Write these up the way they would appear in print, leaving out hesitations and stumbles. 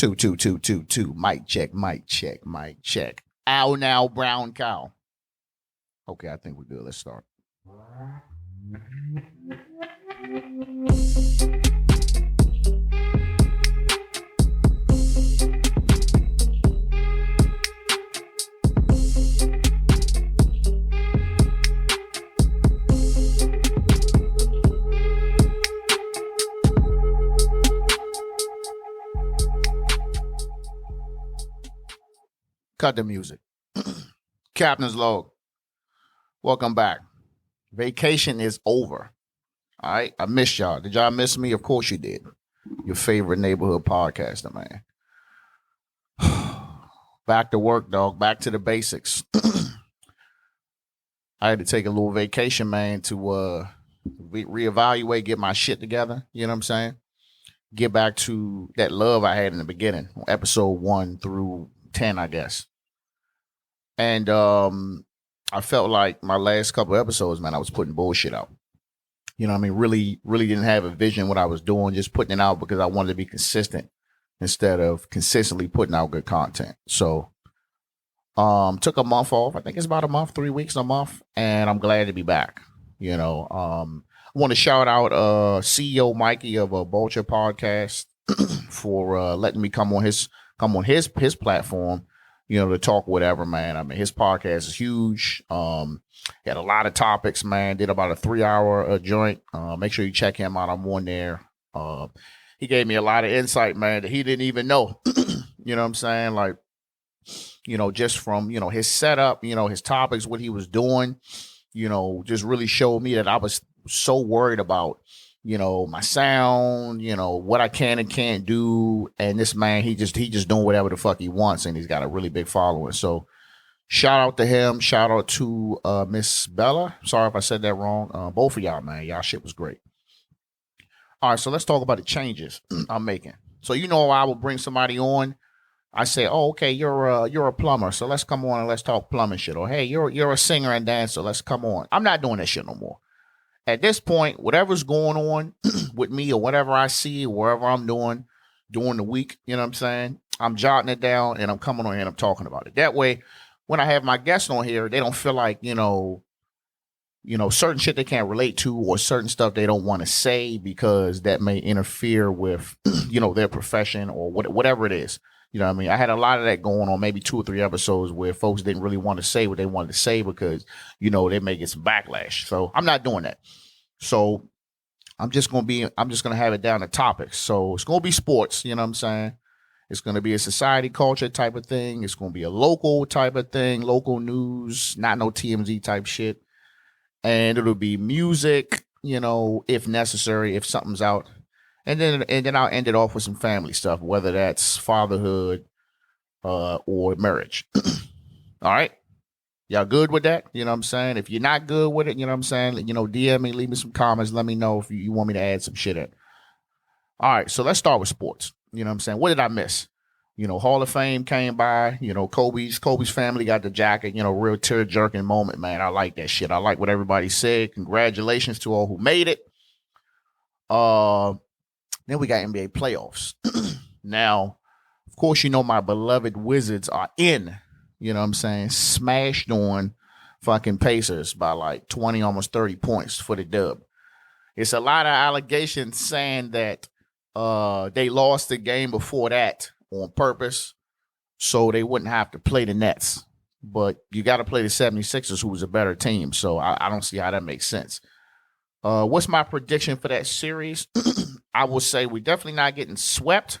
Two, two, two, two, two. Mic check, mic check, mic check. Ow now, brown cow. Okay, I think we're good. Let's start. Cut the music. Captain's log. Welcome back. Vacation is over. All right. I missed y'all. Did y'all miss me? Of course you did. Your favorite neighborhood podcaster, man. Back to work, dog. Back to the basics. I had to take a little vacation, man, to reevaluate, get my shit together. You know what I'm saying? Get back to that love I had in the beginning, episode 1 through 10, I guess. And I felt like my last couple of episodes, man, I was putting bullshit out. You know what I mean? Really didn't have a vision what I was doing, just putting it out because I wanted to be consistent instead of consistently putting out good content. So took a month off. I think it's about a month, 3 weeks, a month. And I'm glad to be back. You know, I want to shout out CEO Mikey of a Vulture podcast for letting me come on his platform, you know, to talk whatever, man. I mean, his podcast is huge. He had a lot of topics, man. Did about a 3-hour joint. Make sure you check him out. I'm on there. He gave me a lot of insight, man, that he didn't even know. You know what I'm saying? Like, you know, just from, you know, his setup, you know, his topics, what he was doing, you know, just really showed me that I was so worried about, you know, my sound, you know, what I can and can't do. And this man, he just doing whatever the fuck he wants. And he's got a really big following. So shout out to him. Shout out to Miss Bella. Sorry if I said that wrong. Both of y'all, man. Y'all shit was great. All right. So let's talk about the changes I'm making. So, you know, I will bring somebody on. I say, oh, okay, you're a plumber. So let's come on and let's talk plumbing shit. Or, hey, you're a singer and dancer. Let's come on. I'm not doing that shit no more. At this point, whatever's going on with me or whatever I see, wherever I'm doing during the week, you know what I'm saying? I'm jotting it down and I'm coming on here and I'm talking about it. That way, when I have my guests on here, they don't feel like, you know, certain shit they can't relate to or certain stuff they don't want to say because that may interfere with, you know, their profession or whatever it is. You know what I mean? I had a lot of that going on, maybe 2 or 3 episodes where folks didn't really want to say what they wanted to say because, you know, they may get some backlash. So I'm not doing that. So I'm just going to have it down to topics. So it's going to be sports, you know what I'm saying? It's going to be a society culture type of thing. It's going to be a local type of thing, local news, not no TMZ type shit. And it'll be music, you know, if necessary, if something's out. And then I'll end it off with some family stuff, whether that's fatherhood or marriage. All right. Y'all good with that? You know what I'm saying? If you're not good with it, you know what I'm saying? You know, DM me, leave me some comments. Let me know if you want me to add some shit in. All right. So let's start with sports. You know what I'm saying? What did I miss? You know, Hall of Fame came by. You know, Kobe's family got the jacket. You know, real tear-jerking moment, man. I like that shit. I like what everybody said. Congratulations to all who made it. Then we got NBA playoffs. Now, of course, you know my beloved Wizards are in. You know what I'm saying? Smashed on fucking Pacers by like 20, almost 30 points for the dub. It's a lot of allegations saying that they lost the game before that on purpose so they wouldn't have to play the Nets. But you got to play the 76ers, who was a better team. So I don't see how that makes sense. What's my prediction for that series? I will say we're definitely not getting swept,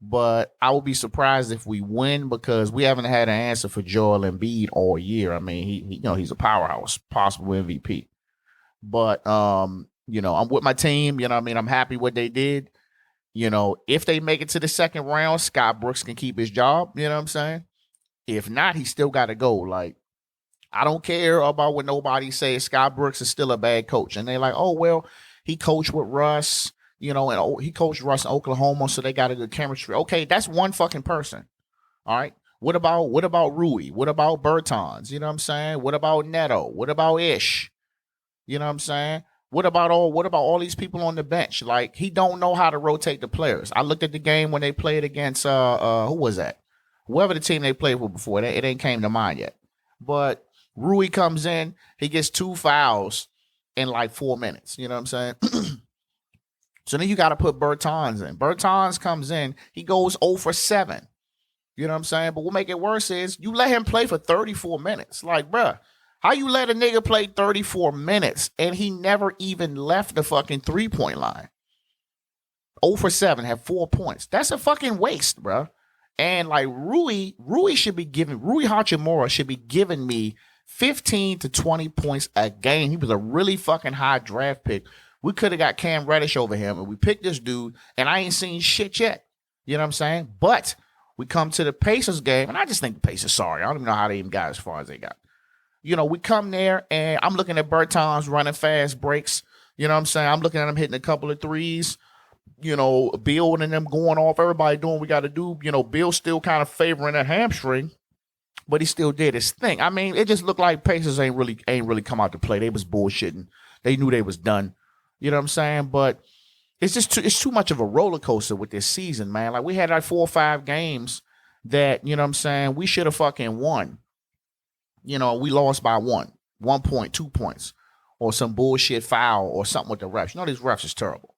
but I will be surprised if we win because we haven't had an answer for Joel Embiid all year. I mean, he you know, he's a powerhouse, possible MVP. But you know, I'm with my team. You know what I mean? I'm happy what they did. You know, if they make it to the second round, Scott Brooks can keep his job. You know what I'm saying? If not, he still got to go. Like, I don't care about what nobody says. Scott Brooks is still a bad coach. And they're like, oh, well, he coached with Russ, you know, and he coached Russ in Oklahoma, so they got a good chemistry. Okay, that's one fucking person. All right. What about Rui? What about Bertans? You know what I'm saying? What about Neto? What about Ish? You know what I'm saying? What about all these people on the bench? Like, he don't know how to rotate the players. I looked at the game when they played against who was that? Whoever the team they played with before, it ain't came to mind yet. But Rui comes in, he gets 2 fouls in like 4 minutes. You know what I'm saying? So then you got to put Bertans in. Bertans comes in, he goes 0 for 7. You know what I'm saying? But what make it worse is you let him play for 34 minutes. Like, bruh, how you let a nigga play 34 minutes and he never even left the fucking 3-point line? 0 for 7, have 4 points. That's a fucking waste, bruh. And like Rui Hachimura should be giving me 15 to 20 points a game. He was a really fucking high draft pick. We could have got Cam Reddish over him, and we picked this dude, and I ain't seen shit yet. You know what I'm saying? But we come to the Pacers game, and I just think the Pacers sorry. I don't even know how they even got as far as they got. You know, we come there, and I'm looking at Bertans running fast breaks. You know what I'm saying? I'm looking at him hitting a couple of threes. You know, Bill and them going off. Everybody doing what we got to do. You know, Bill still kind of favoring that hamstring, but he still did his thing. I mean, it just looked like Pacers ain't really come out to play. They was bullshitting. They knew they was done. You know what I'm saying? But it's just it's too much of a roller coaster with this season, man. Like, we had like 4 or 5 games that, you know what I'm saying, we should have fucking won. You know, we lost by 1 point, 2 points, or some bullshit foul or something with the refs. You know, these refs is terrible.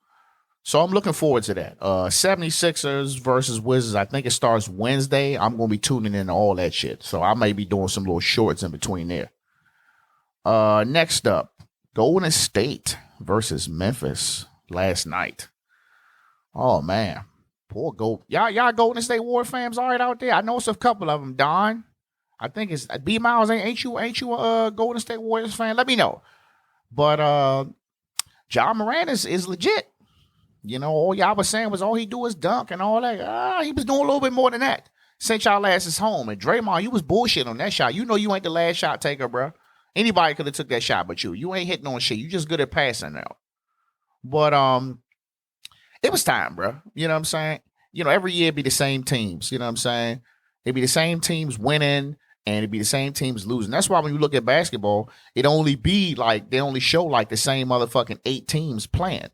So I'm looking forward to that. 76ers versus Wizards. I think it starts Wednesday. I'm going to be tuning in to all that shit. So I may be doing some little shorts in between there. Next up, Golden State versus Memphis last night. Oh, man. Poor Gold. Y'all Golden State War fans all right out there? I know it's a couple of them, Don. I think it's B Miles. Ain't you a Golden State Warriors fan? Let me know. But Ja Morant is legit. You know, all y'all was saying was all he do is dunk and all that. He was doing a little bit more than that. Sent y'all asses home. And Draymond, you was bullshit on that shot. You know you ain't the last shot taker, bro. Anybody could have took that shot but you. You ain't hitting on shit. You just good at passing now. But it was time, bro. You know what I'm saying? You know, every year it'd be the same teams. You know what I'm saying? It'd be the same teams winning and it'd be the same teams losing. That's why when you look at basketball, it only be like, they only show like the same motherfucking 8 teams playing.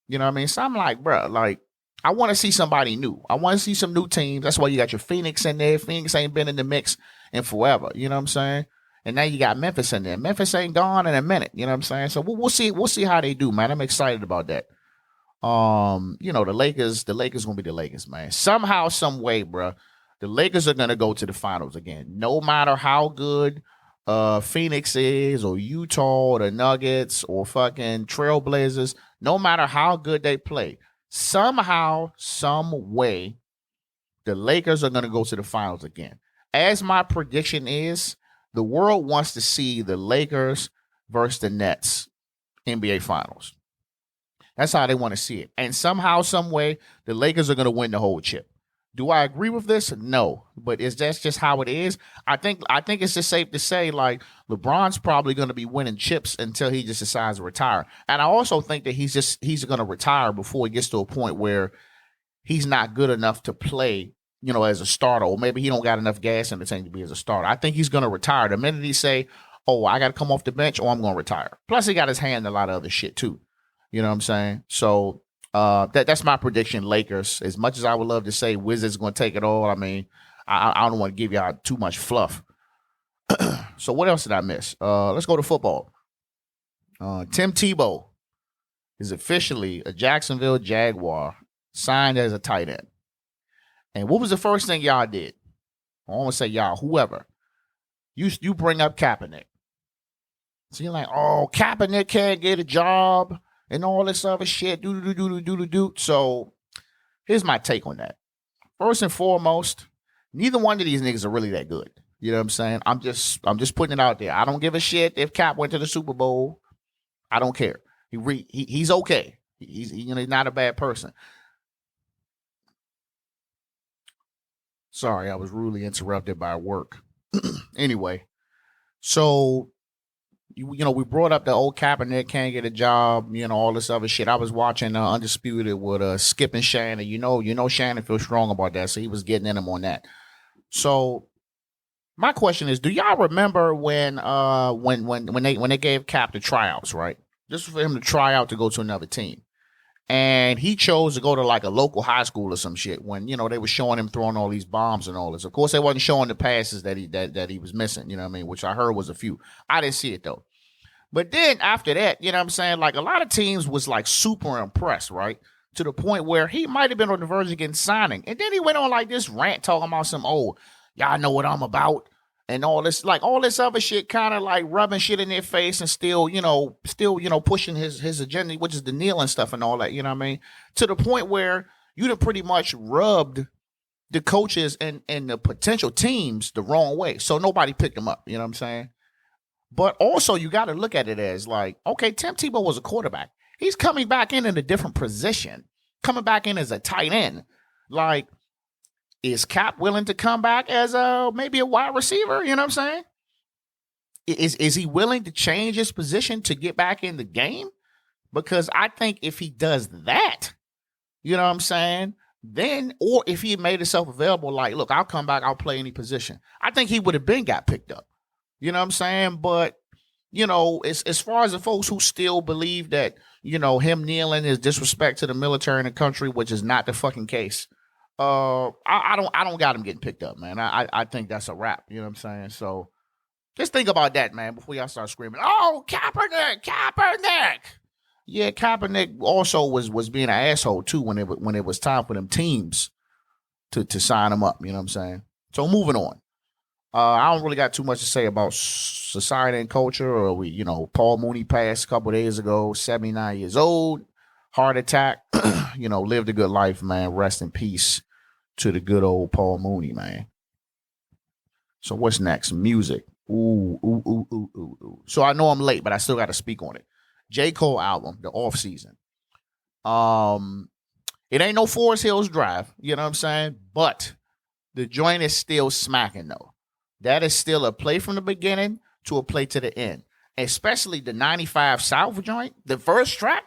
You know what I mean? So I'm like, bro, like, I want to see somebody new. I want to see some new teams. That's why you got your Phoenix in there. Phoenix ain't been in the mix in forever. You know what I'm saying? And now you got Memphis in there. Memphis ain't gone in a minute. You know what I'm saying? So we'll see. We'll see how they do, man. I'm excited about that. You know, the Lakers gonna be the Lakers, man. Somehow, some way, bro, the Lakers are gonna go to the finals again. No matter how good Phoenix is, or Utah, or the Nuggets, or fucking Trailblazers. No matter how good they play, somehow, some way, the Lakers are gonna go to the finals again. As my prediction is, the world wants to see the Lakers versus the Nets NBA Finals. That's how they want to see it. And somehow, some way, the Lakers are going to win the whole chip. Do I agree with this? No. But that's just how it is. I think it's just safe to say, like, LeBron's probably going to be winning chips until he just decides to retire. And I also think that he's going to retire before he gets to a point where he's not good enough to play, you know, as a starter, or maybe he don't got enough gas in the tank to be as a starter. I think he's going to retire. The minute he say, oh, I got to come off the bench, or I'm going to retire. Plus, he got his hand in a lot of other shit, too. You know what I'm saying? So that's my prediction, Lakers. As much as I would love to say Wizards going to take it all, I mean, I don't want to give y'all too much fluff. So what else did I miss? Let's go to football. Tim Tebow is officially a Jacksonville Jaguar, signed as a tight end. And what was the first thing y'all did? I want to say y'all, whoever. You bring up Kaepernick. So you're like, oh, Kaepernick can't get a job and all this other shit. So here's my take on that. First and foremost, neither one of these niggas are really that good. You know what I'm saying? I'm just putting it out there. I don't give a shit if Cap went to the Super Bowl. I don't care. He's okay. He's not a bad person. Sorry, I was rudely interrupted by work. Anyway, so you know, we brought up the old Kaepernick can't get a job, you know, all this other shit. I was watching Undisputed with Skip and Shannon. You know, Shannon feels strong about that, so he was getting in him on that. So my question is, do y'all remember when they gave Cap the tryouts, right? just for him to try out to go to another team. And he chose to go to like a local high school or some shit when, you know, they were showing him throwing all these bombs and all this. Of course, they wasn't showing the passes that he was missing, you know what I mean? Which I heard was a few. I didn't see it though. But then after that, you know what I'm saying? Like a lot of teams was like super impressed, right? To the point where he might have been on the verge of getting signing. And then he went on like this rant talking about some, oh, y'all know what I'm about. And all this, like all this other shit, kind of like rubbing shit in their face and still, pushing his agenda, which is the kneeling stuff and all that, you know what I mean? To the point where you'd have pretty much rubbed the coaches and the potential teams the wrong way. So nobody picked them up, you know what I'm saying? But also you got to look at it as like, okay, Tim Tebow was a quarterback. He's coming back in a different position, coming back in as a tight end. Like, is Kaep willing to come back as maybe a wide receiver? You know what I'm saying? Is he willing to change his position to get back in the game? Because I think if he does that, you know what I'm saying? Then, or if he made himself available, like, look, I'll come back, I'll play any position. I think he would have been got picked up. You know what I'm saying? But, you know, as far as the folks who still believe that, you know, him kneeling is disrespect to the military and the country, which is not the fucking case. I don't got him getting picked up, man. I think that's a wrap. You know what I'm saying? So just think about that, man, before y'all start screaming, oh, Kaepernick. Yeah, Kaepernick also was being an asshole too when it was time for them teams to sign him up. You know what I'm saying? So moving on. I don't really got too much to say about society and culture. Or Paul Mooney passed a couple of days ago, 79 years old, heart attack. Lived a good life, man. Rest in peace to the good old Paul Mooney, man. So what's next? Music. Ooh. So I know I'm late, but I still got to speak on it. J. Cole album, the off season. It ain't no Forest Hills Drive, you know what I'm saying? But the joint is still smacking though. That is still a play from the beginning to a play to the end. Especially the 95 South joint, the first track.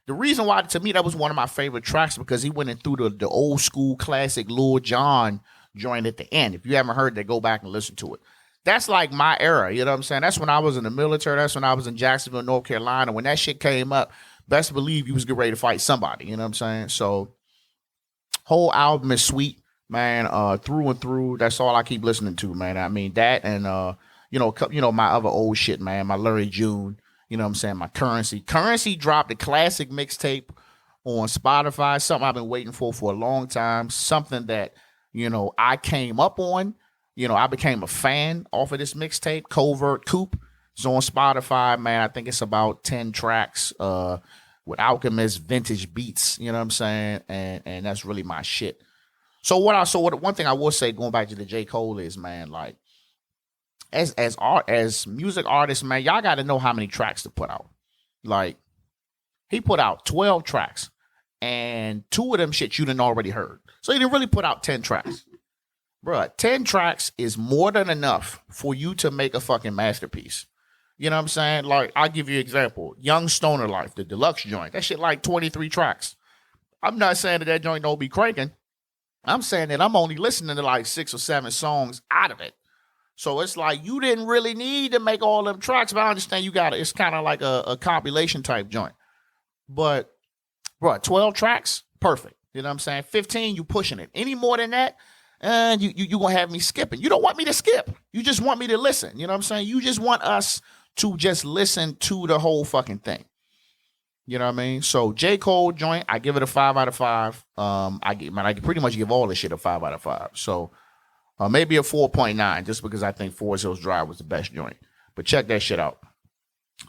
The reason why, to me, that was one of my favorite tracks because he went in through the old school classic Lil Jon joint at the end. If you haven't heard that, go back and listen to it. That's like my era, you know what I'm saying? That's when I was in the military. That's when I was in Jacksonville, North Carolina. When that shit came up, best believe you was getting ready to fight somebody, you know what I'm saying? So, whole album is sweet, man, through and through. That's all I keep listening to, man. I mean, that and, my other old shit, man, my Larry June. You know what I'm saying? My Currency. Currency dropped a classic mixtape on Spotify, something I've been waiting for a long time, something that, I came up on. I became a fan off of this mixtape, Covert Coupe. It's on Spotify, man. I think it's about 10 tracks with Alchemist vintage beats, you know what I'm saying? And that's really my shit. So one thing I will say, going back to the J. Cole is, man, like, as music artists, man, y'all got to know how many tracks to put out. Like, he put out 12 tracks, and 2 of them shit you done already heard. So he didn't really put out 10 tracks. Bruh, 10 tracks is more than enough for you to make a fucking masterpiece. You know what I'm saying? Like, I'll give you an example. Young Stoner Life, the deluxe joint. That shit like 23 tracks. I'm not saying that joint don't be cranking. I'm saying that I'm only listening to like 6 or 7 songs out of it. So it's like you didn't really need to make all them tracks, but I understand you got it. It's kind of like a compilation type joint. But, bro, 12 tracks, perfect. You know what I'm saying? 15, you pushing it. Any more than that, and you going to have me skipping. You don't want me to skip. You just want me to listen. You know what I'm saying? You just want us to just listen to the whole fucking thing. You know what I mean? So J. Cole joint, I give it a 5 out of 5. I pretty much give all this shit a 5 out of 5. So maybe a 4.9 just because I think Forest Hills Drive was the best joint. But check that shit out.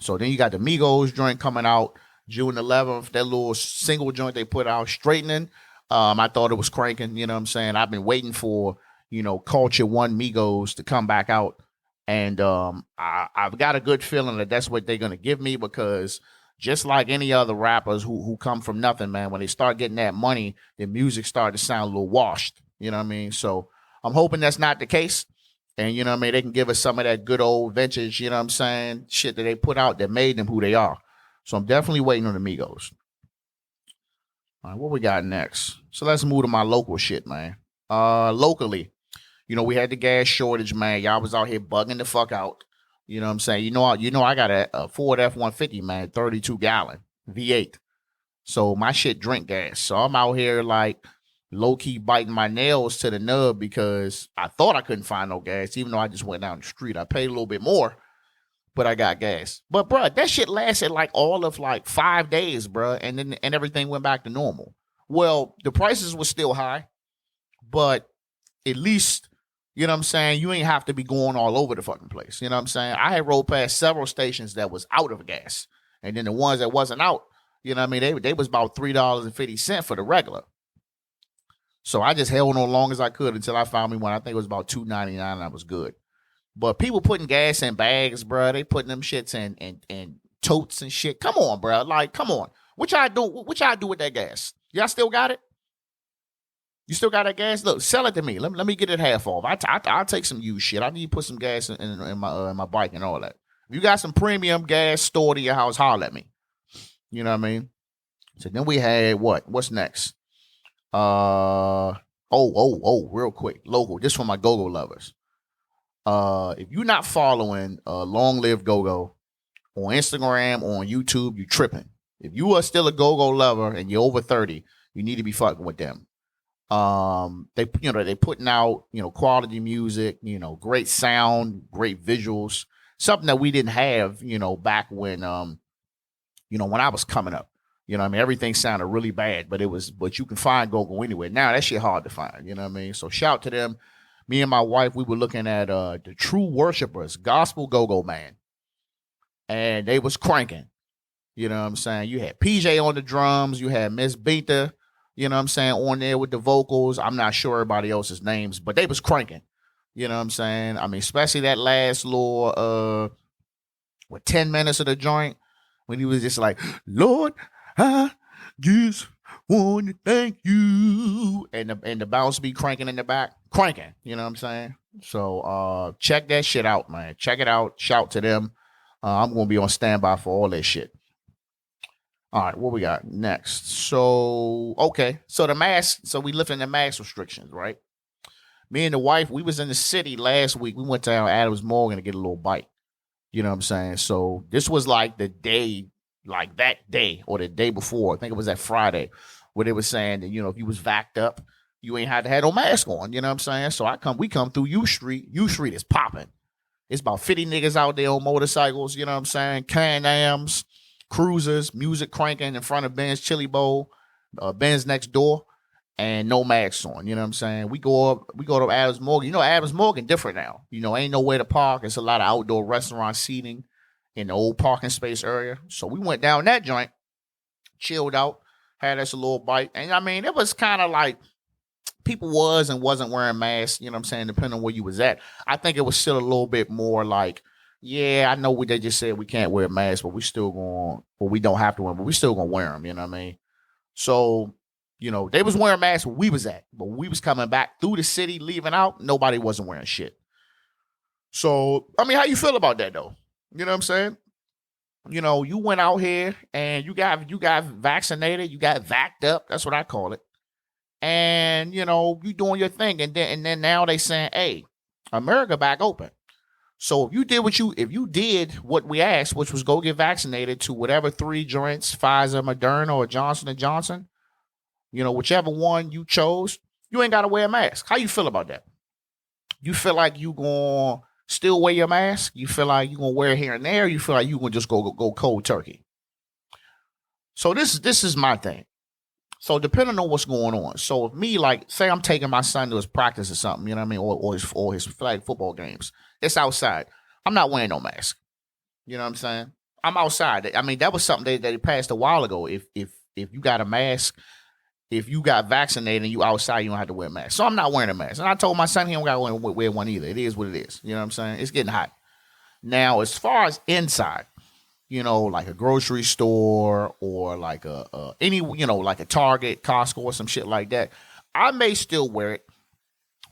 So then you got the Migos joint coming out June 11th. That little single joint they put out, Straightening. I thought it was cranking. You know what I'm saying? I've been waiting for, Culture One Migos to come back out. And I've got a good feeling that that's what they're going to give me because just like any other rappers who come from nothing, man, when they start getting that money, their music started to sound a little washed. You know what I mean? So I'm hoping that's not the case. And, you know what I mean? They can give us some of that good old vintage, you know what I'm saying? Shit that they put out that made them who they are. So I'm definitely waiting on the Migos. All right, what we got next? So let's move to my local shit, man. Locally, we had the gas shortage, man. Y'all was out here bugging the fuck out. You know what I'm saying? I got a Ford F-150, man, 32 gallon V8. So my shit drink gas. So I'm out here like low key biting my nails to the nub because I thought I couldn't find no gas, even though I just went down the street. I paid a little bit more, but I got gas. But bruh, that shit lasted like all of like 5 days, bruh, and everything went back to normal. Well, the prices were still high, but at least, you know what I'm saying, you ain't have to be going all over the fucking place. You know what I'm saying? I had rolled past several stations that was out of gas. And then the ones that wasn't out, you know what I mean, they was about $3.50 for the regular. So I just held on long as I could until I found me one. I think it was about $2.99 and I was good. But people putting gas in bags, bro. They putting them shits in totes and shit. Come on, bro. Like, come on. What y'all do with that gas? Y'all still got it? You still got that gas? Look, sell it to me. Let me get it half off. I'll take some used shit. I need to put some gas in my bike and all that. If you got some premium gas stored in your house, holler at me. You know what I mean? So then we had what? What's next? Real quick. Local. This for my Gogo lovers. If you're not following Long Live Gogo on Instagram or on YouTube, you tripping. If you are still a Gogo lover and you're over 30, you need to be fucking with them. They putting out, quality music, great sound, great visuals, something that we didn't have, back when when I was coming up. You know what I mean? Everything sounded really bad, but you can find Gogo anywhere. Now that shit hard to find, you know what I mean? So shout to them. Me and my wife, we were looking at the True Worshiperz, Gospel Go-Go Man. And they was cranking. You know what I'm saying? You had PJ on the drums. You had Miss Beta, you know what I'm saying, on there with the vocals. I'm not sure everybody else's names, but they was cranking. You know what I'm saying? I mean, especially that last little, 10 minutes of the joint when he was just like, Lord, I just want to thank you. And the bounce be cranking in the back. Cranking, you know what I'm saying? So check that shit out, man. Check it out. Shout to them. I'm going to be on standby for all that shit. All right, what we got next? So, okay. So the mask, so we lifting the mask restrictions, right? Me and the wife, we was in the city last week. We went down Adams Morgan to get a little bite. You know what I'm saying? So this was like the day, like that day or the day before. I think it was that Friday where they were saying that, if you was vaxxed up, you ain't had to have no mask on. You know what I'm saying? So we come through U Street. U Street is popping. It's about 50 niggas out there on motorcycles. You know what I'm saying? Can-Ams, cruisers, music cranking in front of Ben's Chili Bowl, Ben's next door, and no masks on. You know what I'm saying? We go to Adams Morgan. Adams Morgan different now. Ain't nowhere to park. It's a lot of outdoor restaurant seating in the old parking space area. So we went down that joint, chilled out, had us a little bite. And I mean, it was kind of like people was and wasn't wearing masks, you know what I'm saying, depending on where you was at. I think it was still a little bit more like, yeah, I know they just said we can't wear masks, but we still going, or we don't have to wear them, but we still going to wear them, you know what I mean? So, they was wearing masks where we was at, but when we was coming back through the city, leaving out, nobody wasn't wearing shit. So, I mean, how you feel about that, though? You know what I'm saying? You went out here and you got vaccinated, you got vaxxed up, that's what I call it. And, you doing your thing. And then now they saying, hey, America back open. So if you did what we asked, which was go get vaccinated to whatever 3 joints, Pfizer, Moderna, or Johnson & Johnson, whichever one you chose, you ain't got to wear a mask. How you feel about that? You feel like you going to still wear your mask? You feel like you going to wear it here and there? You feel like you going to just go cold turkey? So this is my thing. So depending on what's going on. So if me, like, say I'm taking my son to his practice or something, you know what I mean, or his flag football games, it's outside. I'm not wearing no mask. You know what I'm saying? I'm outside. I mean, that was something that they passed a while ago. If you got a mask, if you got vaccinated and you outside, you don't have to wear a mask. So I'm not wearing a mask. And I told my son he don't got to wear one either. It is what it is. You know what I'm saying? It's getting hot. Now, as far as inside, like a grocery store or like like a Target, Costco, or some shit like that, I may still wear it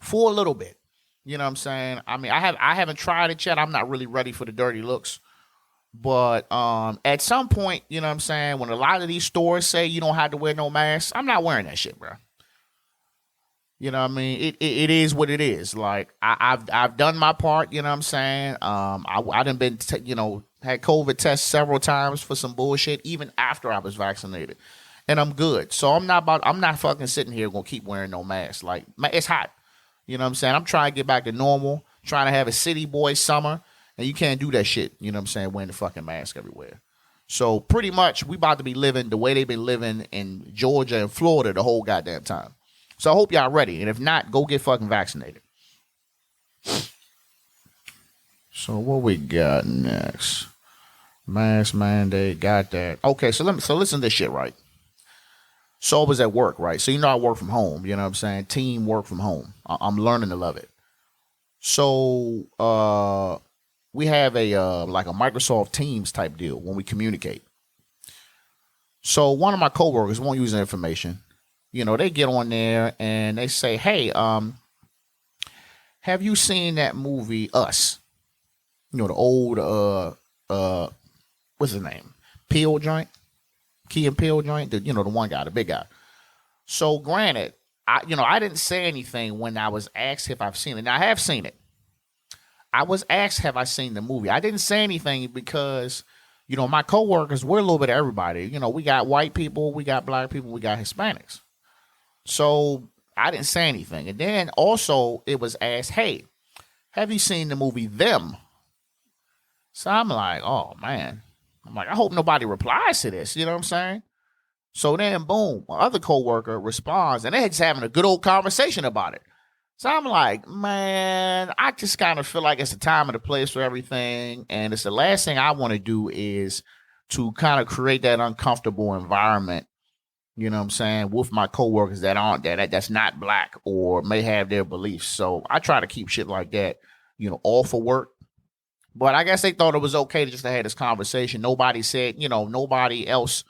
for a little bit. You know what I'm saying? I mean, I haven't tried it yet. I'm not really ready for the dirty looks. But at some point, you know what I'm saying, when a lot of these stores say you don't have to wear no mask, I'm not wearing that shit, bro. You know what I mean? It is what it is. Like I've done my part. You know what I'm saying? I done been had COVID tests several times for some bullshit even after I was vaccinated, and I'm good. So I'm not fucking sitting here gonna keep wearing no mask. Like it's hot. You know what I'm saying? I'm trying to get back to normal. Trying to have a city boy summer, and you can't do that shit. You know what I'm saying? Wearing the fucking mask everywhere. So pretty much we about to be living the way they've been living in Georgia and Florida the whole goddamn time. So I hope y'all ready. And if not, go get fucking vaccinated. So what we got next? Mask mandate, got that. Okay, so listen to this shit, right? So I was at work, right? So I work from home, you know what I'm saying? Team work from home. I'm learning to love it. So we have a like a Microsoft Teams type deal when we communicate. So one of my coworkers won't use the information. They get on there and they say, "Hey, have you seen that movie Us? The old what's his name? Peele joint, Key and Peele joint. The one guy, the big guy." So granted, I didn't say anything when I was asked if I've seen it. Now I have seen it. I was asked, have I seen the movie? I didn't say anything because, my coworkers, we're a little bit of everybody. We got white people, we got black people, we got Hispanics. So I didn't say anything. And then also it was asked, hey, have you seen the movie Them? So I'm like, oh, man. I'm like, I hope nobody replies to this. You know what I'm saying? So then, boom, my other coworker responds, and they're just having a good old conversation about it. So I'm like, man, I just kind of feel like it's the time and the place for everything. And it's the last thing I want to do is to kind of create that uncomfortable environment, you know what I'm saying, with my coworkers that aren't that's not black or may have their beliefs. So I try to keep shit like that, off of work. But I guess they thought it was okay to just have this conversation. Nobody said, nobody else,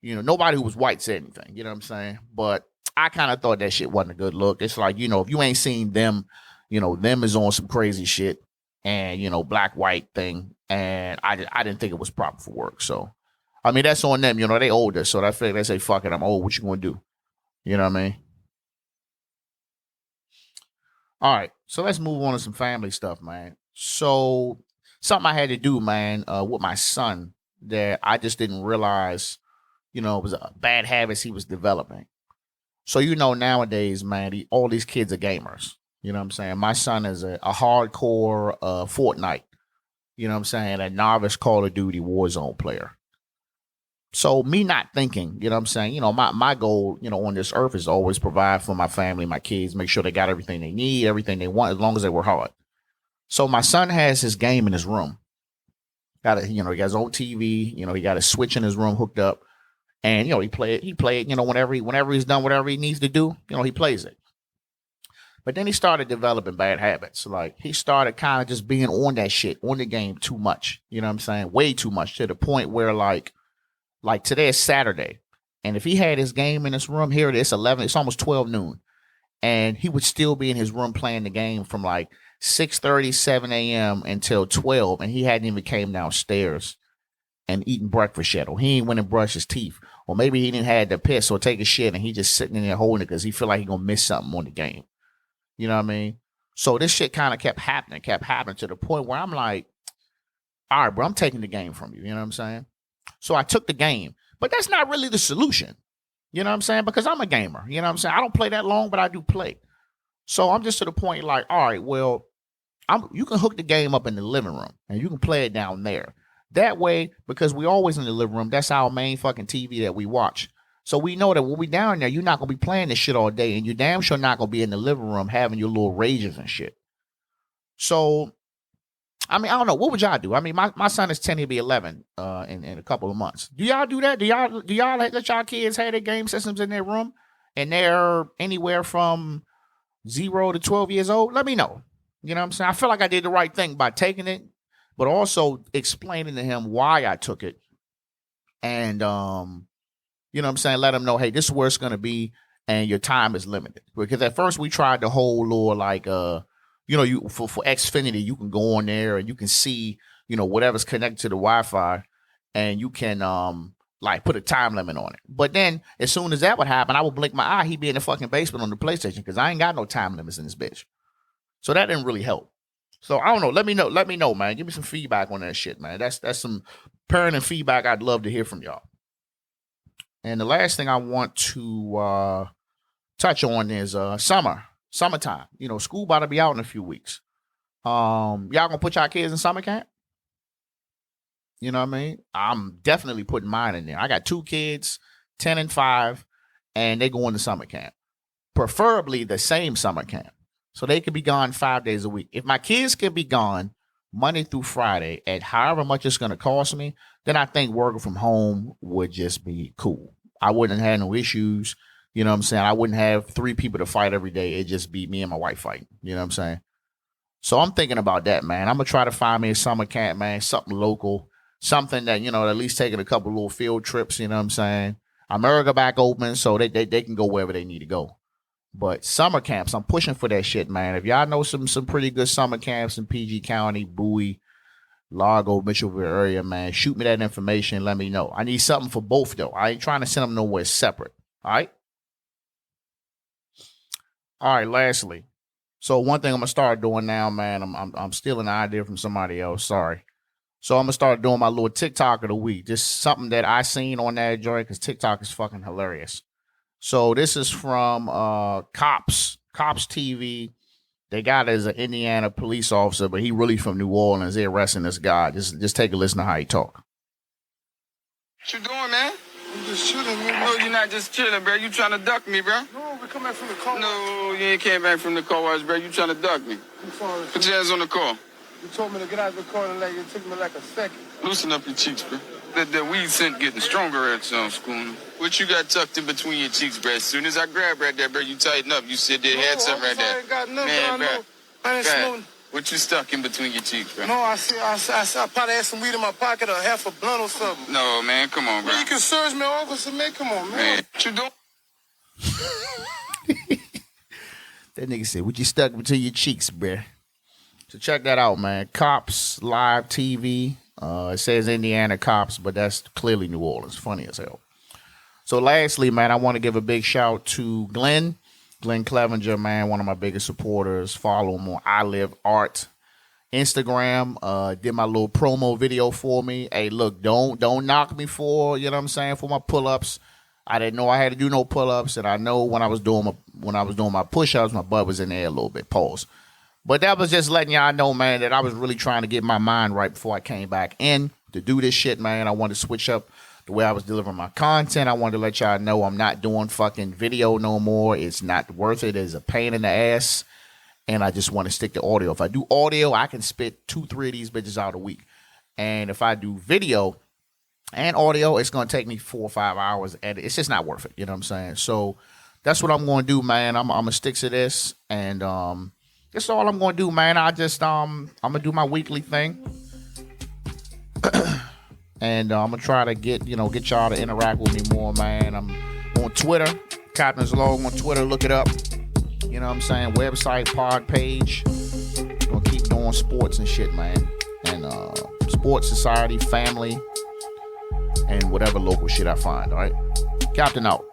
nobody who was white said anything, you know what I'm saying? But I kind of thought that shit wasn't a good look. It's like, if you ain't seen Them, Them is on some crazy shit and, black, white thing. And I didn't think it was proper for work. So, I mean, that's on them. They older. So I feel they say, fuck it, I'm old. What you going to do? You know what I mean? All right. So let's move on to some family stuff, man. So something I had to do, man, with my son that I just didn't realize, it was a bad habits he was developing. So, nowadays, man, all these kids are gamers. You know what I'm saying? My son is a hardcore Fortnite, you know what I'm saying, a novice Call of Duty Warzone player. So me not thinking, you know what I'm saying, my goal, on this earth is to always provide for my family, my kids, make sure they got everything they need, everything they want, as long as they work hard. So my son has his game in his room. He got his own TV, he got a Switch in his room hooked up. And, he play it, whenever he's done whatever he needs to do, he plays it. But then he started developing bad habits. Like, he started kind of just being on that shit, on the game too much. You know what I'm saying? Way too much, to the point where, like today is Saturday. And if he had his game in his room, here it is, 11, it's almost 12 noon. And he would still be in his room playing the game from like 6:30, 7 a.m. until 12. And he hadn't even came downstairs and eating breakfast yet, or he ain't went and brushed his teeth, or maybe he didn't have to piss or take a shit and he just sitting in there holding it because he feel like he gonna miss something on the game. You know what I mean? So this shit kind of kept happening to the point where I'm like, all right, bro, I'm taking the game from you. You know what I'm saying? So I took the game, but that's not really the solution. You know what I'm saying? Because I'm a gamer. You know what I'm saying? I don't play that long, but I do play. So I'm just to the point like, all right, well, you can hook the game up in the living room and you can play it down there. That way, because we always in the living room, that's our main fucking TV that we watch. So we know that when we down there, you're not going to be playing this shit all day, and you're damn sure not going to be in the living room having your little rages and shit. So, I mean, I don't know. What would y'all do? I mean, my son is 10, he'll be 11 in a couple of months. Do y'all do that? Do y'all let y'all kids have their game systems in their room, and they're anywhere from 0 to 12 years old? Let me know. You know what I'm saying? I feel like I did the right thing by taking it, but also explaining to him why I took it. And, you know what I'm saying? Let him know, hey, this is where it's going to be and your time is limited. Because at first we tried the whole little like, you for Xfinity, you can go on there and you can see, whatever's connected to the Wi-Fi and you can, like put a time limit on it. But then as soon as that would happen, I would blink my eye. He'd be in the fucking basement on the PlayStation because I ain't got no time limits in this bitch. So that didn't really help. So I don't know. Let me know, man. Give me some feedback on that shit, man. That's some parenting feedback I'd love to hear from y'all. And the last thing I want to touch on is summertime. You know, school about to be out in a few weeks. Y'all gonna put y'all kids in summer camp? You know what I mean? I'm definitely putting mine in there. I got 2 kids, 10 and 5, and they go into summer camp. Preferably the same summer camp. So they could be gone 5 days a week. If my kids could be gone Monday through Friday at however much it's going to cost me, then I think working from home would just be cool. I wouldn't have no issues. You know what I'm saying? I wouldn't have 3 people to fight every day. It'd just be me and my wife fighting. You know what I'm saying? So I'm thinking about that, man. I'm going to try to find me a summer camp, man, something local, something that, you know, at least taking a couple little field trips, you know what I'm saying? America back open, so they can go wherever they need to go. But summer camps, I'm pushing for that shit, man. If y'all know some pretty good summer camps in PG County, Bowie, Largo, Mitchellville area, man, shoot me that information and let me know. I need something for both, though. I ain't trying to send them nowhere separate. All right? All right, lastly. So one thing I'm going to start doing now, man, I'm stealing an idea from somebody else. Sorry. So I'm going to start doing my little TikTok of the week. Just something that I seen on that joint because TikTok is fucking hilarious. So this is from Cops TV. They got it as an Indiana police officer, but he really from New Orleans. They're arresting this guy. Just take a listen to how he talk. What you doing, man? I'm just chilling, man. No, you're not just chilling, bro. You trying to duck me, bro? No, we come back from the car wash. No, you ain't came back from the car wash, bro. You trying to duck me. I'm sorry. Put your hands on the car. You told me to get out of the car and like it took me like a second. Loosen up your cheeks, bro. That weed scent getting stronger at some school. What you got tucked in between your cheeks, bro? As soon as I grab right there, bro, you tighten up. You sit there, had something right there. I ain't got nothing, man, bro. I ain't smoking. What you stuck in between your cheeks, bro? No, I probably had some weed in my pocket or half a blunt or something. No, man, come on, bro. Man, you can search me, officer, man. Come on, man. What you doing? That nigga said, what you stuck between your cheeks, bro? So check that out, man. Cops Live TV. It says Indiana Cops, but that's clearly New Orleans. Funny as hell. So lastly, man, I want to give a big shout to Glenn Clevenger, man, one of my biggest supporters. Follow him on I Live Art Instagram. Did my little promo video for me. Hey, look, don't knock me for, you know what I'm saying, for my pull-ups. I didn't know I had to do no pull-ups, and I know when I was doing my push-ups, my butt was in there a little bit. Pause. But that was just letting y'all know, man, that I was really trying to get my mind right before I came back in to do this shit, man. I wanted to switch up the way I was delivering my content. I wanted to let y'all know I'm not doing fucking video no more. It's not worth it. It's a pain in the ass. And I just want to stick to audio. If I do audio, I can spit 2-3 of these bitches out a week. And if I do video and audio, it's going to take me 4 or 5 hours. And it's just not worth it. You know what I'm saying? So that's what I'm going to do, man. I'm going to stick to this. And that's all I'm going to do, man. I'm going to do my weekly thing. And I'm going to try to get y'all to interact with me more, man. I'm on Twitter. Captain's Log on Twitter. Look it up. You know what I'm saying? Website, pod page. Going to keep doing sports and shit, man. And sports, society, family, and whatever local shit I find, all right? Captain out.